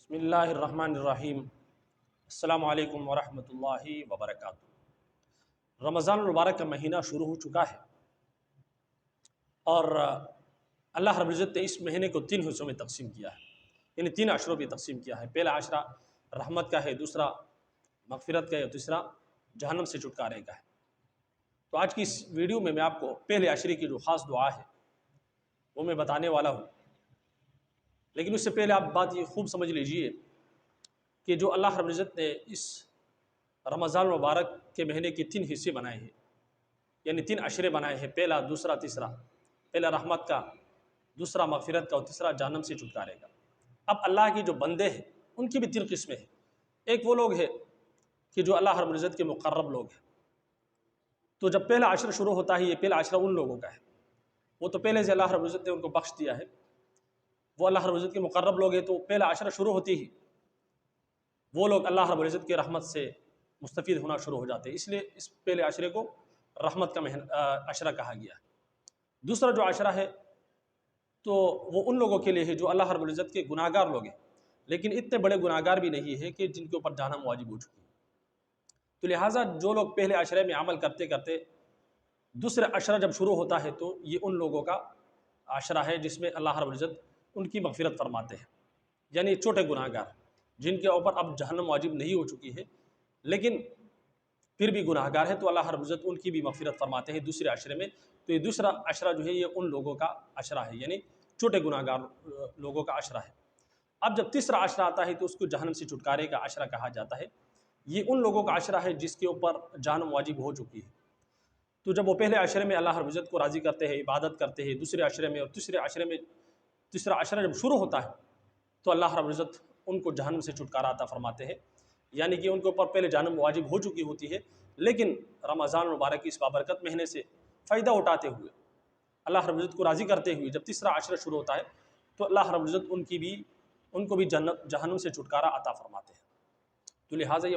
بسم اللہ الرحمن الرحیم۔ السلام علیکم ورحمۃ اللہ وبرکاتہ۔ رمضان المبارک کا مہینہ شروع ہو چکا ہے اور اللہ رب العزت نے اس مہینے کو 3 حصوں میں تقسیم کیا ہے، یعنی 3 عشروں میں تقسیم کیا ہے۔ پہلا عشرہ رحمت کا ہے، دوسرا مغفرت کا ہے اور تیسرا جہنم سے چھٹکارے کا ہے۔ تو آج کی اس ویڈیو میں آپ کو پہلے عشرے کی جو خاص دعا ہے وہ میں بتانے والا ہوں، لیکن اس سے پہلے آپ بات یہ خوب سمجھ لیجئے کہ جو اللہ رب العزت نے اس رمضان المبارک کے مہینے کے 3 حصے بنائے ہیں، یعنی 3 عشرے بنائے ہیں، پہلا، دوسرا، تیسرا، پہلا رحمت کا، دوسرا مغفرت کا اور تیسرا جہنم سے چھٹکارے کا۔ اب اللہ کے جو بندے ہیں ان کی بھی 3 قسمیں ہیں۔ ایک وہ لوگ ہیں کہ جو اللہ رب العزت کے مقرب لوگ ہیں، تو جب پہلا عشر شروع ہوتا ہے، یہ پہلا عشرہ ان لوگوں کا ہے، وہ تو پہلے سے اللہ رب العزت نے ان کو بخش دیا ہے، وہ اللہ رب العزت کے مقرب لوگ ہیں، تو پہلا عشرہ شروع ہوتی ہی وہ لوگ اللہ رب العزت کے رحمت سے مستفید ہونا شروع ہو جاتے ہیں، اس لیے اس پہلے عشرے کو رحمت کا عشرہ کہا گیا ہے۔ دوسرا جو عشرہ ہے تو وہ ان لوگوں کے لیے ہے جو اللہ رب العزت کے گناہ گار لوگ ہیں، لیکن اتنے بڑے گناہ گار بھی نہیں ہے کہ جن کے اوپر جہنم واجب ہو چکی ہے۔ تو لہٰذا جو لوگ پہلے عشرے میں عمل کرتے کرتے دوسرے عشرہ جب شروع ہوتا ہے تو یہ ان لوگوں کا عشرہ ہے جس میں اللہ رب العزت ان کی مغفرت فرماتے ہیں، یعنی چھوٹے گناہ گار جن کے اوپر اب جہنم واجب نہیں ہو چکی ہے لیکن پھر بھی گناہ گار ہے، تو اللہ رب العزت ان کی بھی مغفرت فرماتے ہیں دوسرے عشرے میں۔ تو یہ دوسرا عشرہ جو ہے یہ ان لوگوں کا عشرہ ہے، یعنی چھوٹے گناہ گار لوگوں کا عشرہ ہے۔ اب جب تیسرا عشرہ آتا ہے تو اس کو جہنم سے چھٹکارے کا عشرہ کہا جاتا ہے، یہ ان لوگوں کا عشرہ ہے جس کے اوپر جہنم واجب ہو چکی ہے۔ تو جب وہ پہلے عشرے میں اللہ رب العزت کو راضی کرتے ہیں، عبادت کرتے ہیں، دوسرے عشرے میں اور تیسرے عشرے میں، تیسرا عشرہ جب شروع ہوتا ہے تو اللہ رب العزت ان کو جہنم سے چھٹکارا عطا فرماتے ہیں، یعنی کہ ان کے اوپر پہلے جہنم واجب ہو چکی ہوتی ہے، لیکن رمضان المبارک کی اس بابرکت مہینے سے فائدہ اٹھاتے ہوئے، اللہ رب العزت کو راضی کرتے ہوئے جب تیسرا عشرہ شروع ہوتا ہے تو اللہ رب العزت ان کو بھی جہنم سے چھٹکارا عطا فرماتے ہیں۔ تو لہٰذا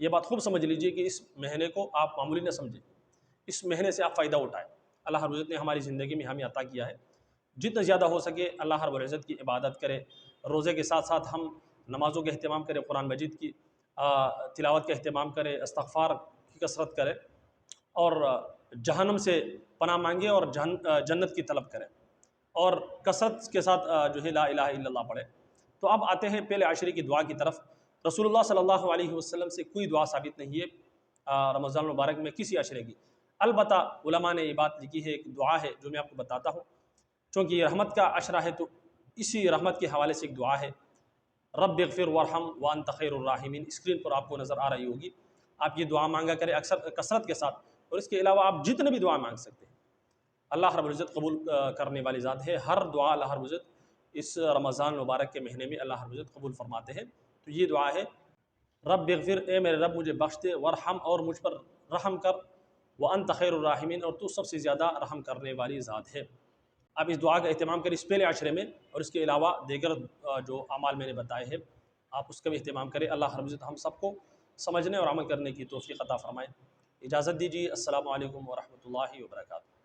یہ بات خوب سمجھ لیجئے کہ اس مہینے کو آپ معمولی نہ سمجھیں، اس مہینے سے آپ فائدہ اٹھائیں۔ اللہ رب العزت نے ہماری زندگی میں ہمیں عطا کیا ہے، جتنا زیادہ ہو سکے اللہ رب العزت کی عبادت کرے، روزے کے ساتھ ساتھ ہم نمازوں کا اہتمام کریں، قرآن مجید کی تلاوت کا اہتمام کریں، استغفار کی کثرت کریں اور جہنم سے پناہ مانگیں اور جنت کی طلب کریں اور کثرت کے ساتھ جو ہے لا الہ الا اللہ پڑھیں۔ تو اب آتے ہیں پہلے عشرے کی دعا کی طرف۔ رسول اللہ صلی اللہ علیہ وسلم سے کوئی دعا ثابت نہیں ہے رمضان المبارک میں کسی عشرے کی، البتہ علماء نے یہ بات لکھی ہے، ایک دعا ہے جو میں آپ کو بتاتا ہوں، چونکہ یہ رحمت کا عشرہ ہے تو اسی رحمت کے حوالے سے ایک دعا ہے، رب اغفر وارحم وانت خیر الراحمین، اسکرین پر آپ کو نظر آ رہی ہوگی۔ آپ یہ دعا مانگا کریں اکثر کثرت کے ساتھ، اور اس کے علاوہ آپ جتنے بھی دعا مانگ سکتے ہیں، اللہ رب العزت قبول کرنے والی ذات ہے۔ ہر دعا اللہ رب العزت اس رمضان المبارک کے مہینے میں اللہ رب العزت قبول فرماتے ہیں۔ تو یہ دعا ہے، رب اغفر، اے میرے رب مجھے بخش دے، وارحم، اور مجھ پر رحم کر، وانت خیر الراحمین، اور تو سب سے زیادہ رحم کرنے والی ذات ہے۔ آپ اس دعا کا اہتمام کریں اس پہلے عشرے میں، اور اس کے علاوہ دیگر جو اعمال میں نے بتائے ہیں آپ اس کا بھی اہتمام کریں۔ اللہ رب العزت ہم سب کو سمجھنے اور عمل کرنے کی توفیق عطا فرمائے۔ اجازت دیجیے، السلام علیکم ورحمۃ اللہ وبرکاتہ۔